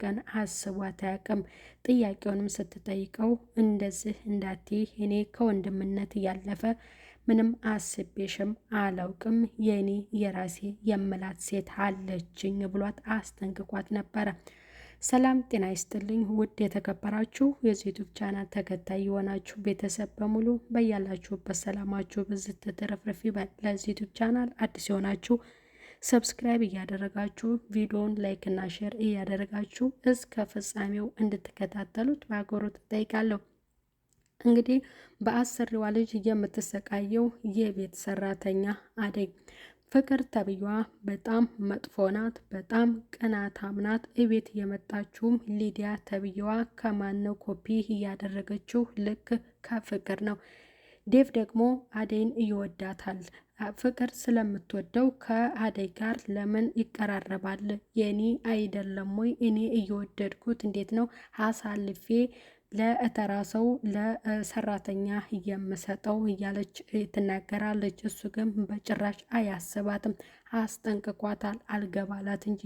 ቀን አስቧት አያውቅም። ጥያቄውንም ስትጠይቀው እንደዚህ እንዳትይ እኔ ከወንድምነት ያለፈ ምንም አስቤሽም አላውቅም፣ የኔ የራሴ የምላት ሴት አለችኝ ብሏት አስጠንቅቋት ነበረ። ሰላም ጤና ይስጥልኝ ውድ የተከበራችሁ የዚህ ዩቲዩብ ቻናል ተከታይ የሆናችሁ ቤተሰብ በሙሉ በያላችሁበት ሰላማችሁ ብዝት ትርፍርፍ ይበል። ለዚህ ዩቲዩብ ቻናል አዲስ የሆናችሁ ሰብስክራይብ እያደረጋችሁ ቪዲዮውን ላይክ እና ሼር እያደረጋችሁ እስከ ፍጻሜው እንድትከታተሉት በአክብሮት እጠይቃለሁ። እንግዲህ በአሰሪዋ ልጅ የምትሰቃየው የቤት ሰራተኛ አደይ ፍቅር ተብዬዋ በጣም መጥፎ ናት፣ በጣም ቅናታም ናት። እቤት የመጣችውም ሊዲያ ተብዬዋ ከማነው ኮፒ እያደረገችው ልክ ከፍቅር ነው። ዴቭ ደግሞ አደይን ይወዳታል። ፍቅር ስለምትወደው ከአደይ ጋር ለምን ይቀራረባል? የኔ አይደለም ወይ? እኔ እየወደድኩት እንዴት ነው አሳልፌ ለተራ ሰው ለሰራተኛ የምሰጠው እያለች ትናገራለች። እሱ ግን በጭራሽ አያስባትም፣ አስጠንቅቋታል። አልገባላት እንጂ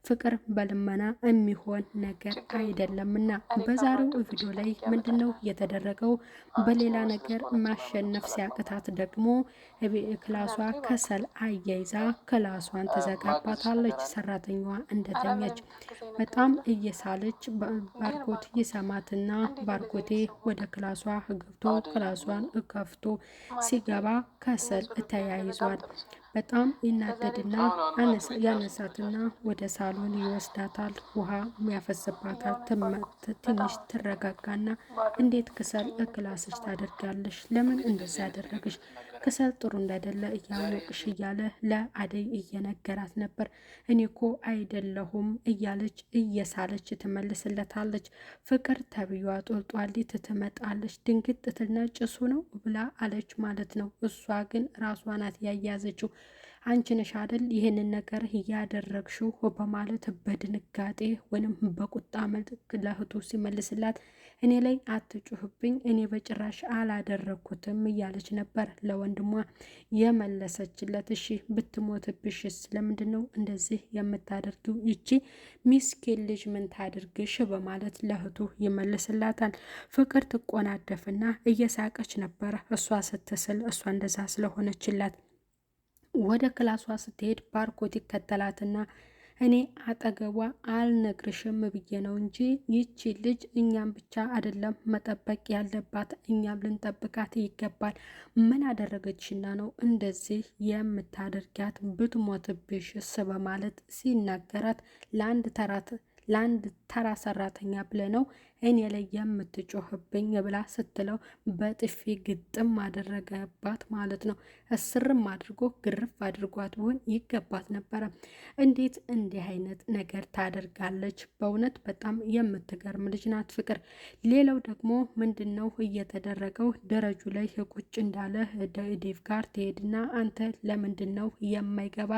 ፍቅር በልመና የሚሆን ነገር አይደለምና በዛሬው ቪዲዮ ላይ ምንድነው የተደረገው? በሌላ ነገር ማሸነፍ ሲያቅታት ደግሞ ክላሷ ከሰል አያይዛ ክላሷን ትዘጋባታለች። ሰራተኛዋ እንደተኛች በጣም እየሳለች ባርኮት ይሰማትና ባርኮቴ ወደ ክላሷ ገብቶ ክላሷን ከፍቶ ሲገባ ከሰል ተያይዟል። በጣም ይናደድና ያነሳትና ወደ ሳሎን ይወስዳታል። ውሃ ያፈስባታል። ትንሽ ትረጋጋና እንዴት ክሰል ክላስሽ ታደርጋለሽ? ለምን እንደዛ ያደረግሽ? ክሰል ጥሩ እንዳይደለ እያወቅሽ እያለ ለአደይ እየነገራት ነበር። እኔ እኮ አይደለሁም እያለች እየሳለች ትመልስለታለች። ፍቅር ተብዬዋ ጦልጧሊት ትመጣለች። ድንግጥ ትልና ጭሱ ነው ብላ አለች ማለት ነው። እሷ ግን ራሷ ናት ያያዘችው። አንቺ ነሽ አይደል ይህንን ነገር እያደረግሽው በማለት በድንጋጤ ወይም በቁጣ መልክ ለእህቱ ሲመልስላት እኔ ላይ አትጩህብኝ፣ እኔ በጭራሽ አላደረግኩትም እያለች ነበር ለወንድሟ የመለሰችለት። እሺ ብትሞትብሽስ ለምንድን ነው እንደዚህ የምታደርጊው? ይቺ ሚስኪን ልጅ ምን ታድርግሽ? በማለት ለእህቱ ይመልስላታል። ፍቅር ትቆናደፍና እየሳቀች ነበረ እሷ ስትስል፣ እሷ እንደዛ ስለሆነችላት ወደ ክላሷ ስትሄድ ባርኮት ይከተላትና እኔ አጠገቧ አልነግርሽም ብዬ ነው እንጂ ይቺ ልጅ እኛም ብቻ አይደለም መጠበቅ ያለባት፣ እኛም ልንጠብቃት ይገባል። ምን አደረገችና ነው እንደዚህ የምታደርጊያት? ብትሞትብሽስ? በማለት ሲናገራት ለአንድ ተራ ሰራተኛ ብለ ነው እኔ ላይ የምትጮህብኝ ብላ ስትለው በጥፊ ግጥም አደረገባት ማለት ነው። እስርም አድርጎ ግርፍ አድርጓት ቢሆን ይገባት ነበረ። እንዴት እንዲህ አይነት ነገር ታደርጋለች? በእውነት በጣም የምትገርም ልጅ ናት ፍቅር። ሌላው ደግሞ ምንድን ነው እየተደረገው? ደረጁ ላይ ቁጭ እንዳለ ዴቭ ጋር ትሄድና አንተ ለምንድን ነው የማይገባ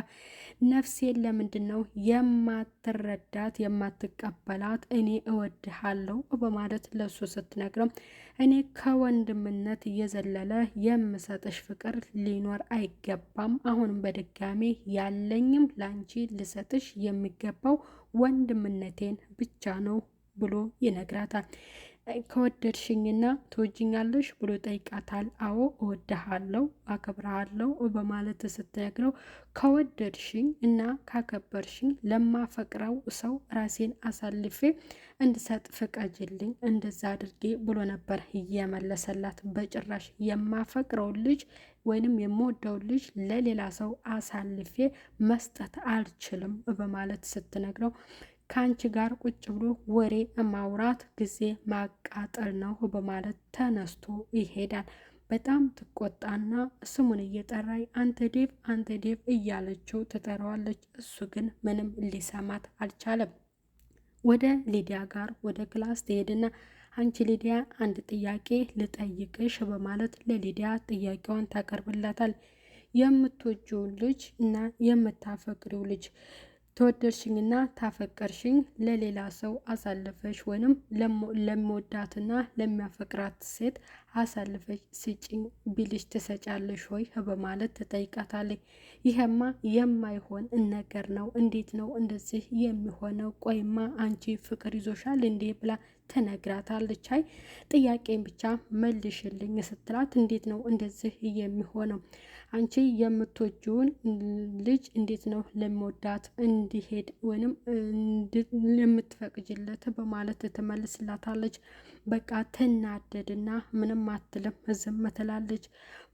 ነፍሴን ለምንድን ነው የማትረዳት የማትቀበላት? እኔ እወድሃለሁ በማለት ለሱ ስትነግረው እኔ ከወንድምነት እየዘለለ የምሰጥሽ ፍቅር ሊኖር አይገባም። አሁንም በድጋሜ ያለኝም ላንቺ ልሰጥሽ የሚገባው ወንድምነቴን ብቻ ነው ብሎ ይነግራታል። ከወደድሽኝና ትወጅኛለሽ ብሎ ጠይቃታል። አዎ እወድሃለሁ፣ አከብረሃለሁ በማለት ስትነግረው ከወደድሽኝ እና ካከበርሽኝ ለማፈቅረው ሰው ራሴን አሳልፌ እንድሰጥ ፍቀጅልኝ፣ እንደዛ አድርጌ ብሎ ነበር እየመለሰላት። በጭራሽ የማፈቅረው ልጅ ወይንም የምወደው ልጅ ለሌላ ሰው አሳልፌ መስጠት አልችልም በማለት ስትነግረው ከአንቺ ጋር ቁጭ ብሎ ወሬ ማውራት ጊዜ ማቃጠል ነው በማለት ተነስቶ ይሄዳል። በጣም ትቆጣና ስሙን እየጠራይ አንተ ዴቭ እያለችው ትጠራዋለች። እሱ ግን ምንም ሊሰማት አልቻለም። ወደ ሊዲያ ጋር ወደ ክላስ ትሄድና አንቺ ሊዲያ አንድ ጥያቄ ልጠይቅሽ በማለት ለሊዲያ ጥያቄዋን ታቀርብላታል። የምትወጂውን ልጅ እና የምታፈቅሪው ልጅ ተወደድሽኝና ታፈቀርሽኝ ለሌላ ሰው አሳልፈሽ ወይንም ለሚወዳትና ለሚያፈቅራት ሴት አሳልፈሽ ስጭኝ ቢልሽ ትሰጫለሽ ወይ በማለት ትጠይቃታለች። ይሄማ የማይሆን ነገር ነው፣ እንዴት ነው እንደዚህ የሚሆነው? ቆይማ አንቺ ፍቅር ይዞሻል እንዴ ብላ ትነግራታለች። አይ ጥያቄን ብቻ መልሽልኝ ስትላት እንዴት ነው እንደዚህ የሚሆነው? አንቺ የምትወጂውን ልጅ እንዴት ነው ለመወዳት እንዲሄድ ወይንም የምትፈቅጅለት በማለት ትመልስላታለች። በቃ ትናደድና ምንም አትልም፣ ዝም ትላለች።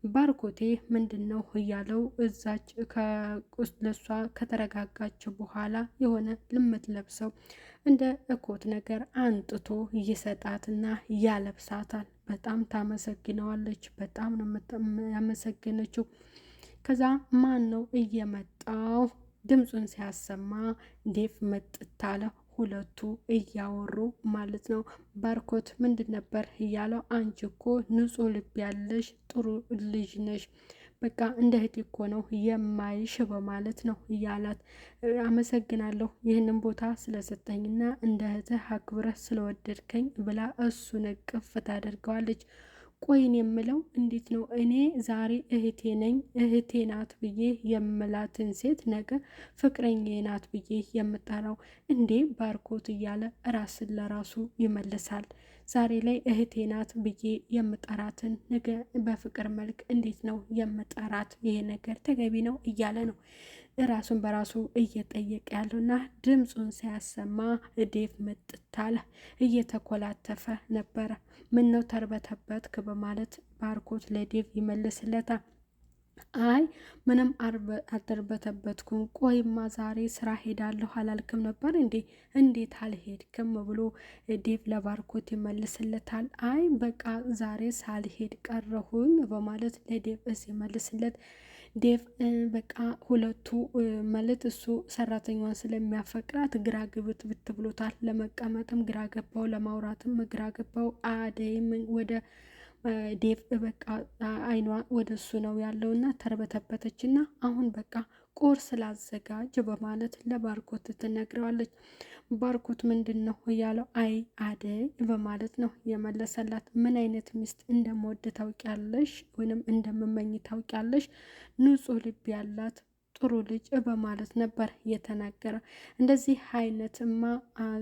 ባርኮቴ ምንድን ነው እያለው እዛች ለሷ ከተረጋጋች በኋላ የሆነ ልምትለብሰው እንደ እኮት ነገር አንጥቶ ይሰጣትና ያለብሳታል። በጣም ታመሰግነዋለች። በጣም ነው ያመሰገነችው። ከዛ ማን ነው እየመጣው ድምፁን ሲያሰማ ዴቭ መጥት አለ። ሁለቱ እያወሩ ማለት ነው። ባርኮት ምንድን ነበር እያለው አንቺ እኮ ንጹሕ ልብ ያለሽ ጥሩ ልጅ ነሽ፣ በቃ እንደ እህቴ እኮ ነው የማይሽ በማለት ነው እያላት። አመሰግናለሁ ይህንን ቦታ ስለሰጠኝና እንደ እህትህ አክብረህ ስለወደድከኝ ብላ እሱን እቅፍ ታደርገዋለች። ቆይን የምለው እንዴት ነው እኔ ዛሬ እህቴ ነኝ እህቴ ናት ብዬ የምላትን ሴት ነገ ፍቅረኛ ናት ብዬ የምጠራው እንዴ ባርኮት እያለ ራስን ለራሱ ይመልሳል። ዛሬ ላይ እህቴ ናት ብዬ የምጠራትን ነገ በፍቅር መልክ እንዴት ነው የምጠራት? ይሄ ነገር ተገቢ ነው እያለ ነው ራሱን በራሱ እየጠየቀ ያለውና ድምፁን ሲያሰማ ዴቭ መጥታለ እየተኮላተፈ ነበረ። ምን ነው ተርበተበትክ በማለት ባርኮት ለዴቭ ይመልስለታል። አይ ምንም አልተርበተበትኩም። ቆይማ ዛሬ ስራ ሄዳለሁ አላልክም ነበር እንዴ? እንዴት አልሄድክም ብሎ ዴቭ ለባርኮት ይመልስለታል። አይ በቃ ዛሬ ሳልሄድ ቀረሁኝ በማለት ለዴቭ ሲመልስለት ዴቭ በቃ ሁለቱ ማለት እሱ ሰራተኛዋን ስለሚያፈቅራት ግራ ግብት ብት ብሎታል። ለመቀመጥም ግራ ገባው፣ ለማውራትም ግራ ገባው። አደይም ወደ ዴቭ በቃ አይኗ ወደ እሱ ነው ያለውና ተርበተበተችና አሁን በቃ ቁርስ ላዘጋጅ በማለት ለባርኮት ትነግረዋለች። ባርኮት ምንድን ነው እያለው አይ አደይ በማለት ነው የመለሰላት። ምን አይነት ሚስት እንደምወድ ታውቂያለሽ ወይንም እንደምመኝ ታውቂያለሽ? ንጹሕ ልብ ያላት ጥሩ ልጅ በማለት ነበር የተናገረ። እንደዚህ አይነትማ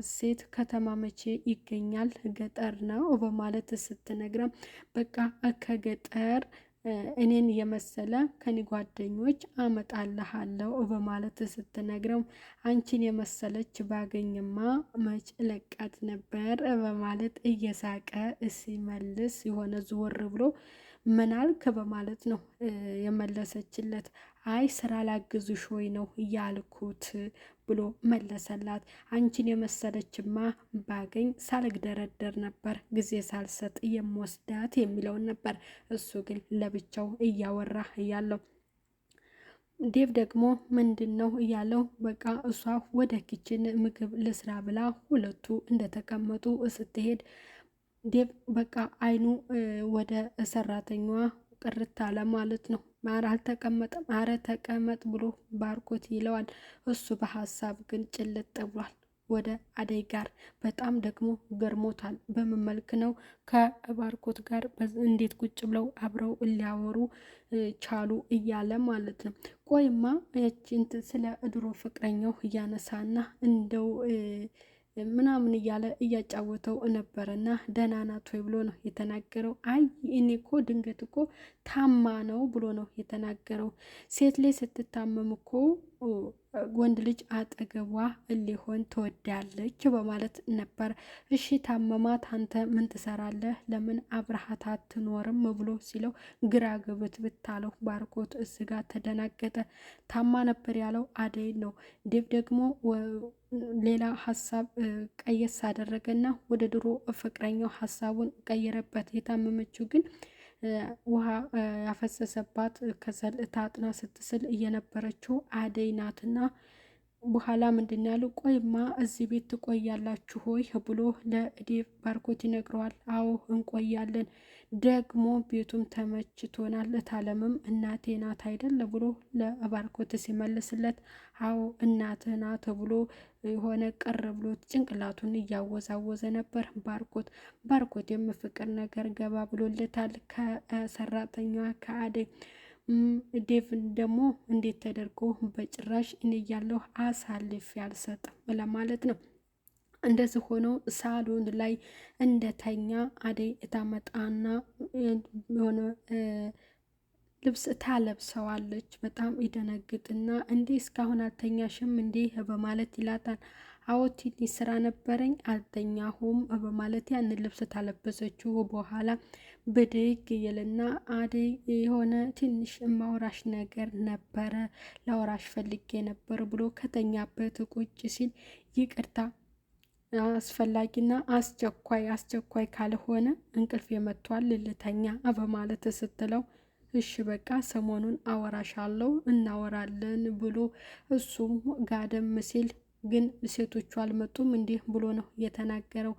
ሴት ከተማ መቼ ይገኛል? ገጠር ነው በማለት ስትነግረም በቃ ከገጠር እኔን የመሰለ ከኔ ጓደኞች አመጣልሃለሁ በማለት ስትነግረው አንቺን የመሰለች ባገኝማ መች ለቃት ነበር በማለት እየሳቀ ሲመልስ የሆነ ዝወር ብሎ ምናልክ በማለት ነው የመለሰችለት። አይ ስራ ላግዝሽ ወይ ነው እያልኩት ብሎ መለሰላት። አንቺን የመሰለችማ ባገኝ ሳልግደረደር ነበር ጊዜ ሳልሰጥ የምወስዳት የሚለውን ነበር። እሱ ግን ለብቻው እያወራ እያለው ዴቭ ደግሞ ምንድን ነው እያለው በቃ እሷ ወደ ኪችን ምግብ ልስራ ብላ ሁለቱ እንደተቀመጡ ስትሄድ ዴቭ በቃ አይኑ ወደ ሰራተኛዋ ቅርት አለ ማለት ነው። ማር አልተቀመጠም፣ አረ ተቀመጥ ብሎ ባርኮት ይለዋል። እሱ በሀሳብ ግን ጭልጥ ብሏል ወደ አደይ ጋር። በጣም ደግሞ ገርሞታል። በምን መልክ ነው ከባርኮት ጋር እንዴት ቁጭ ብለው አብረው ሊያወሩ ቻሉ እያለ ማለት ነው። ቆይማ ያቺንት ስለ ድሮ ፍቅረኛው እያነሳና እንደው ምናምን እያለ እያጫወተው ነበረና ደህና ናት ወይ ብሎ ነው የተናገረው። አይ እኔ እኮ ድንገት እኮ ታማ ነው ብሎ ነው የተናገረው። ሴት ላይ ስትታመም እኮ ወንድ ልጅ አጠገቧ ሊሆን ትወዳለች በማለት ነበር። እሺ ታመማት፣ አንተ ምን ትሰራለህ? ለምን አብረሃት አትኖርም ብሎ ሲለው ግራ ግብት ብታለው ባርኮት እስጋ ተደናገጠ። ታማ ነበር ያለው አደይ ነው። ዴቭ ደግሞ ሌላ ሀሳብ ቀየስ አደረገና ወደ ድሮ ፍቅረኛው ሀሳቡን ቀየረበት። የታመመችው ግን ውሃ ያፈሰሰባት ከሰል ታጥና ስትስል እየነበረችው አደይ ናትና በኋላ ምንድን ያሉ ቆይማ እዚህ ቤት ትቆያላችሁ ሆይ ብሎ ለዴቭ ባርኮት ይነግረዋል። አዎ እንቆያለን፣ ደግሞ ቤቱም ተመችቶናል፣ እታለምም እናቴ ናት አይደል ብሎ ለባርኮት ሲመልስለት አዎ እናትህ ናት ብሎ የሆነ ቅር ብሎት ጭንቅላቱን እያወዛወዘ ነበር ባርኮቴም ፍቅር ነገር ገባ ብሎለታል ከሰራተኛዋ ከአደይ። ዴቭን ደግሞ እንዴት ተደርጎ በጭራሽ እኔ እያለሁ አሳልፌ አልሰጥም ለማለት ነው። እንደዚህ ሆኖ ሳሎን ላይ እንደተኛ አደይ እታመጣና የሆነ ልብስ ታለብሰዋለች። በጣም ይደነግጥና እንዴ እስካሁን አልተኛሽም እንዴ በማለት ይላታል። አዎ ትንሽ ስራ ነበረኝ አልተኛሁም በማለት ያንን ልብስ ታለበሰችው በኋላ ብድግ ይልና አደይ የሆነ ትንሽ ማውራሽ ነገር ነበረ ላውራሽ ፈልጌ ነበር ብሎ ከተኛበት ቁጭ ሲል ይቅርታ አስፈላጊና አስቸኳይ ካልሆነ እንቅልፍ የመቷል ልተኛ በማለት ስትለው እሺ በቃ ሰሞኑን አወራሻለሁ እናወራለን ብሎ እሱም ጋደም ሲል ግን ሴቶቹ አልመጡም እንዲህ ብሎ ነው የተናገረው።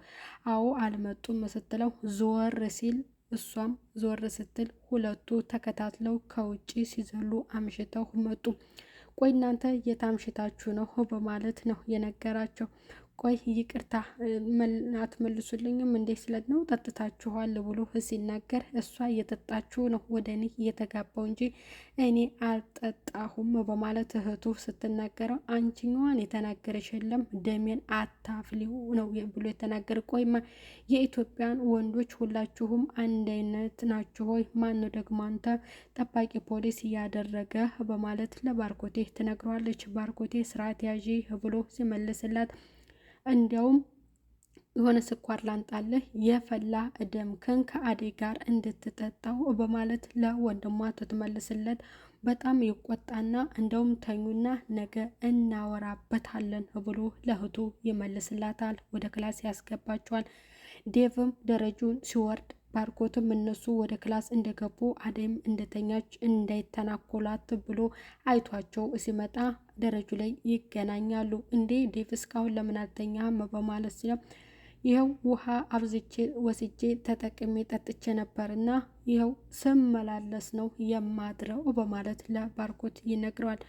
አዎ አልመጡም ስትለው ዞር ሲል እሷም ዞር ስትል ሁለቱ ተከታትለው ከውጪ ሲዘሉ አምሽተው መጡ። ቆይ እናንተ የታምሽታችሁ ነው በማለት ነው የነገራቸው። ቆይ ይቅርታ አትመልሱልኝም እንዴ ስለት ነው ጠጥታችኋል ብሎ ሲናገር እሷ እየጠጣችሁ ነው ወደ እኔ እየተጋባው እንጂ እኔ አልጠጣሁም በማለት እህቱ ስትናገረው አንቺኛዋን የተናገረች የለም ደሜን አታፍሊው ነው ብሎ የተናገረ። ቆይማ የኢትዮጵያን ወንዶች ሁላችሁም አንድ አይነት ናችሁ ሆይ? ማን ደግሞ አንተ ጠባቂ ፖሊስ እያደረገ በማለት ለባርኮቴ ትነግረዋለች። ባርኮቴ ስርዓት ያዢ ብሎ ሲመልስላት እንዲያውም የሆነ ስኳር ላንጣለህ የፈላ ደምክን ከአደይ ጋር እንድትጠጣው በማለት ለወንድሟ ትመልስለት። በጣም ይቆጣና እንደውም ተኙና ነገ እናወራበታለን ብሎ ለእህቱ ይመልስላታል። ወደ ክላስ ያስገባቸዋል። ዴቭም ደረጃውን ሲወርድ ባርኮትም እነሱ ወደ ክላስ እንደገቡ አደይም እንደተኛች እንዳይተናኮላት ብሎ አይቷቸው ሲመጣ ደረጁ ላይ ይገናኛሉ። እንዴ ዴቭ እስካሁን ለምን አልተኛም በማለት ሲለው ይኸው ውሃ አብዝቼ ወስጄ ተጠቅሜ ጠጥቼ ነበርና ይኸው ስመላለስ ነው የማድረው በማለት ለባርኮት ይነግረዋል።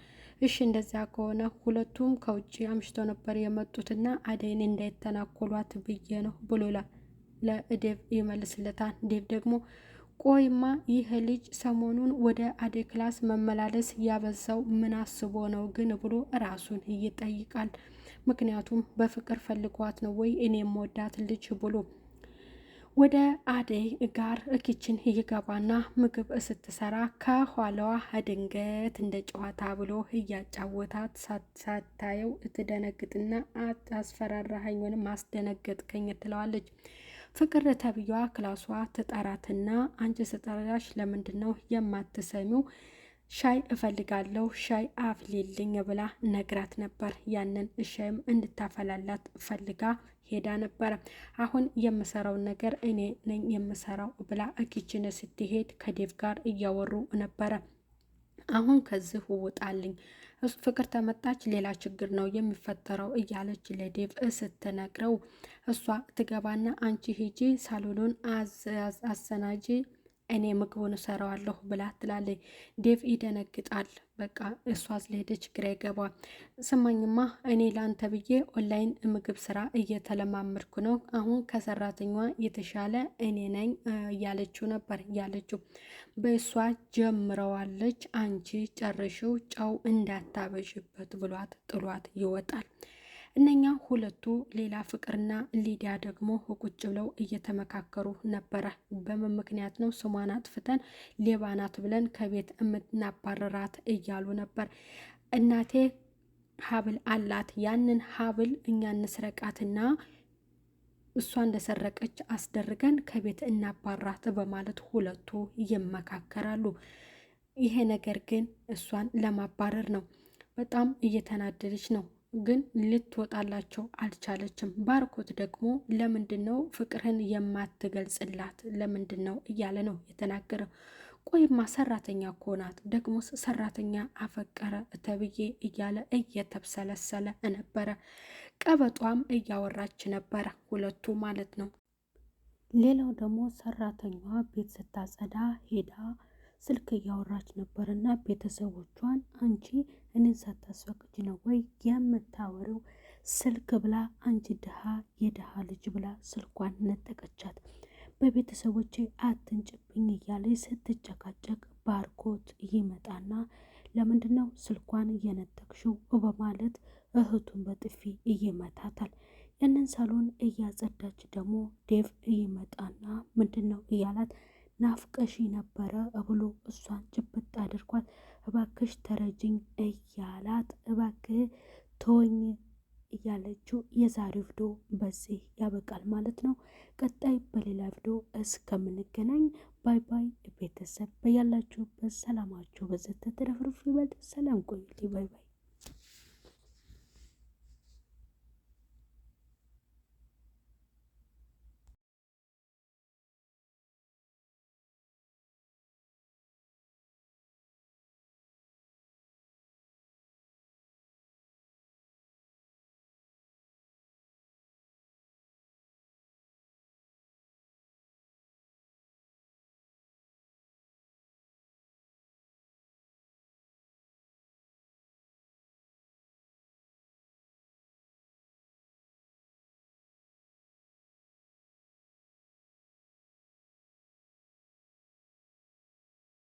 እሺ እንደዚያ ከሆነ ሁለቱም ከውጭ አምሽተው ነበር የመጡትና አደይን እንዳይተናኮሏት ብዬ ነው ብሎላ ለዴቭ ይመልስለታል። ዴቭ ደግሞ ቆይማ ይህ ልጅ ሰሞኑን ወደ አደይ ክላስ መመላለስ ያበዛው ምን አስቦ ነው ግን ብሎ ራሱን ይጠይቃል። ምክንያቱም በፍቅር ፈልጓት ነው ወይ እኔ የምወዳት ልጅ ብሎ ወደ አደይ ጋር ኪችን ይገባና ምግብ ስትሰራ ከኋላዋ ድንገት እንደ ጨዋታ ብሎ እያጫወታት ሳታየው ትደነግጥና አስፈራራኸኝ ወይም አስደነገጥከኝ ትለዋለች። ፍቅር ተብዬዋ ክላሷ ትጠራትና አንቺ ስጠራሽ ለምንድን ነው የማትሰሚው? ሻይ እፈልጋለሁ ሻይ አፍሊልኝ ብላ ነግራት ነበር። ያንን ሻይም እንድታፈላላት ፈልጋ ሄዳ ነበረ። አሁን የምሰራውን ነገር እኔ ነኝ የምሰራው ብላ ኪችን ስትሄድ ከዴቭ ጋር እያወሩ ነበረ። አሁን ከዚህ ውጣልኝ ፍቅር ተመጣች ሌላ ችግር ነው የሚፈጠረው እያለች ለዴቭ ስትነግረው እሷ ትገባና አንቺ ሂጂ ሳሎኑን አሰናጂ እኔ ምግቡን እሰራዋለሁ ብላ ትላለች። ዴቭ ይደነግጣል። በቃ እሷ ስለሄደች ግራ ይገባል። ስማኝማ እኔ ላንተ ብዬ ኦንላይን ምግብ ስራ እየተለማመድኩ ነው። አሁን ከሰራተኛዋ የተሻለ እኔ ነኝ እያለችው ነበር ያለችው። በእሷ ጀምረዋለች። አንቺ ጨርሽው ጨው እንዳታበዥበት ብሏት ጥሏት ይወጣል። እነኛ ሁለቱ ሌላ ፍቅርና ሊዲያ ደግሞ ቁጭ ብለው እየተመካከሩ ነበረ። በምን ምክንያት ነው ስሟን አጥፍተን ሌባ ናት ብለን ከቤት የምናባረራት እያሉ ነበር። እናቴ ሀብል አላት፣ ያንን ሀብል እኛ እንስረቃትና እሷ እንደሰረቀች አስደርገን ከቤት እናባራት በማለት ሁለቱ ይመካከራሉ። ይሄ ነገር ግን እሷን ለማባረር ነው። በጣም እየተናደደች ነው ግን ልትወጣላቸው አልቻለችም። ባርኮት ደግሞ ለምንድን ነው ፍቅርህን የማትገልጽላት ለምንድን ነው እያለ ነው የተናገረው። ቆይማ ሰራተኛ እኮ ናት፣ ደግሞ ሰራተኛ አፈቀረ ተብዬ እያለ እየተብሰለሰለ ነበረ። ቀበጧም እያወራች ነበረ፣ ሁለቱ ማለት ነው። ሌላው ደግሞ ሰራተኛዋ ቤት ስታጸዳ ሄዳ ስልክ እያወራች ነበር እና ቤተሰቦቿን አንቺ እኔን ሳታስፈቅጂ ነው ወይ የምታወሪው ስልክ ብላ አንቺ ድሃ የድሃ ልጅ ብላ ስልኳን ነጠቀቻት። በቤተሰቦቼ አትንጭብኝ እያለች ስትጨቃጨቅ ባርኮት ይመጣና ለምንድን ነው ስልኳን እየነጠቅሽው በማለት እህቱን በጥፊ ይመታታል። ያንን ሳሎን እያጸዳች ደግሞ ዴቭ ይመጣና ምንድን ነው እያላት ናፍቀሽ ነበረ ብሎ እሷን ጭብጥ አድርጓት እባክሽ ተረጅኝ እያላት እባክህ ተወኝ እያለችው የዛሬው ቪዲዮ በዚህ ያበቃል ማለት ነው። ቀጣይ በሌላ ቪዲዮ እስከምንገናኝ ባይ ባይ። ቤተሰብ በያላችሁበት ሰላማችሁ በዘተ ተረፍርፍ ይበል። ሰላም ቆይልኝ። ባይ ባይ።